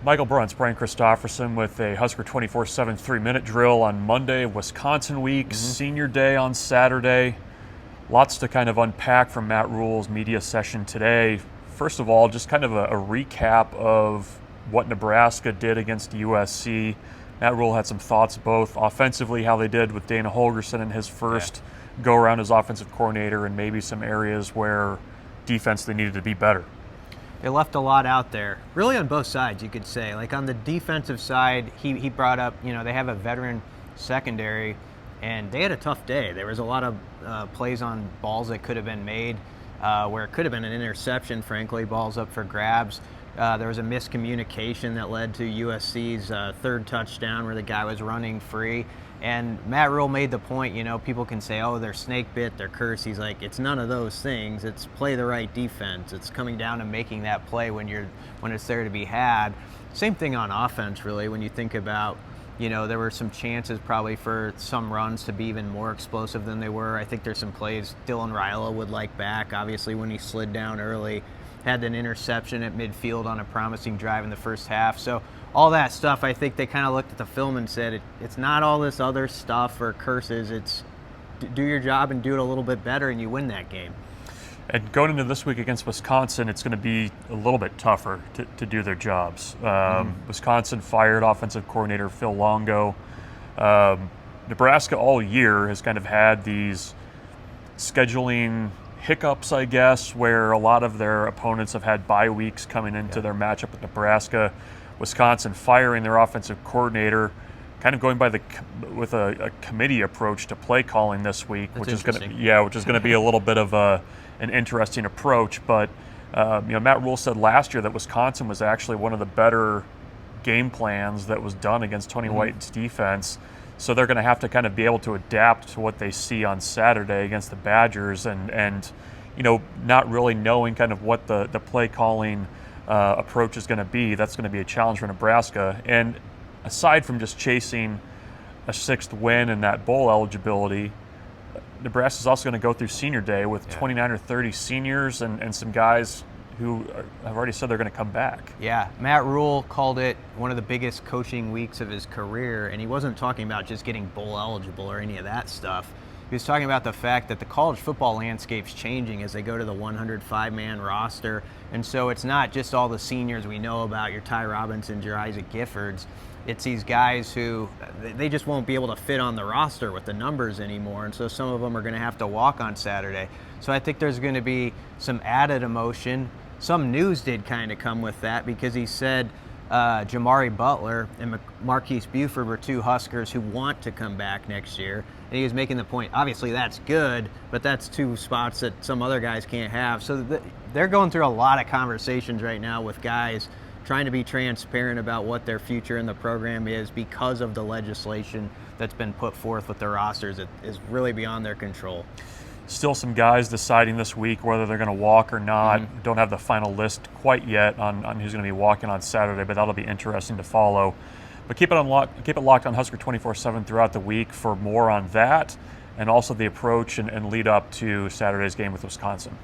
Michael Bruntz, Brian Christopherson with a Husker247 3-minute drill on Monday, Wisconsin week, senior day on Saturday. Lots to kind of unpack from Matt Rhule's media session today. First of all, just kind of a recap of what Nebraska did against USC. Matt Rhule had some thoughts both offensively, how they did with Dana Holgorsen in his first go-around as offensive coordinator, and maybe some areas where defense they needed to be better. They left a lot out there, really on both sides, you could say. Like on the defensive side, he brought up, they have a veteran secondary, and they had a tough day. There was a lot of plays on balls that could have been made, where it could have been an interception, frankly, balls up for grabs. There was a miscommunication that led to USC's third touchdown where the guy was running free. And Matt Rhule made the point, people can say, oh, they're snake bit, they're cursed. He's like, it's none of those things. It's play the right defense. It's coming down to making that play when it's there to be had. Same thing on offense, really, when you think about, there were some chances probably for some runs to be even more explosive than they were. I think there's some plays Dylan Rhule would like back, obviously, when he slid down early. Had an interception at midfield on a promising drive in the first half. So all that stuff, I think they kind of looked at the film and said, it's not all this other stuff or curses. It's do your job and do it a little bit better, and you win that game. And going into this week against Wisconsin, it's going to be a little bit tougher to do their jobs. Wisconsin fired offensive coordinator Phil Longo. Nebraska all year has kind of had these scheduling hiccups, I guess, where a lot of their opponents have had bye weeks coming into their matchup with Nebraska. Wisconsin firing their offensive coordinator, kind of going by with a committee approach to play calling this week, which is going to be a little bit of an interesting approach. But Matt Rhule said last year that Wisconsin was actually one of the better game plans that was done against Tony White's defense. So they're going to have to kind of be able to adapt to what they see on Saturday against the Badgers, and not really knowing kind of what the play calling approach is going to be. That's going to be a challenge for Nebraska. And aside from just chasing a sixth win and that bowl eligibility, Nebraska's also going to go through senior day with 29 or 30 seniors and some guys who have already said they're going to come back. Yeah, Matt Rhule called it one of the biggest coaching weeks of his career, and he wasn't talking about just getting bowl eligible or any of that stuff. He was talking about the fact that the college football landscape's changing as they go to the 105-man roster, and so it's not just all the seniors we know about, your Ty Robinsons, your Isaac Giffords. It's these guys who, they just won't be able to fit on the roster with the numbers anymore, and so some of them are going to have to walk on Saturday. So I think there's going to be some added emotion. Some news did kind of come with that because he said Jamari Butler and Marquise Buford were two Huskers who want to come back next year. And he was making the point, obviously that's good, but that's two spots that some other guys can't have. So they're going through a lot of conversations right now with guys trying to be transparent about what their future in the program is because of the legislation that's been put forth with their rosters. It is really beyond their control. Still some guys deciding this week whether they're going to walk or not. Don't have the final list quite yet on who's going to be walking on Saturday, but that'll be interesting to follow. But keep it locked on Husker247 throughout the week for more on that, and also the approach and lead up to Saturday's game with Wisconsin.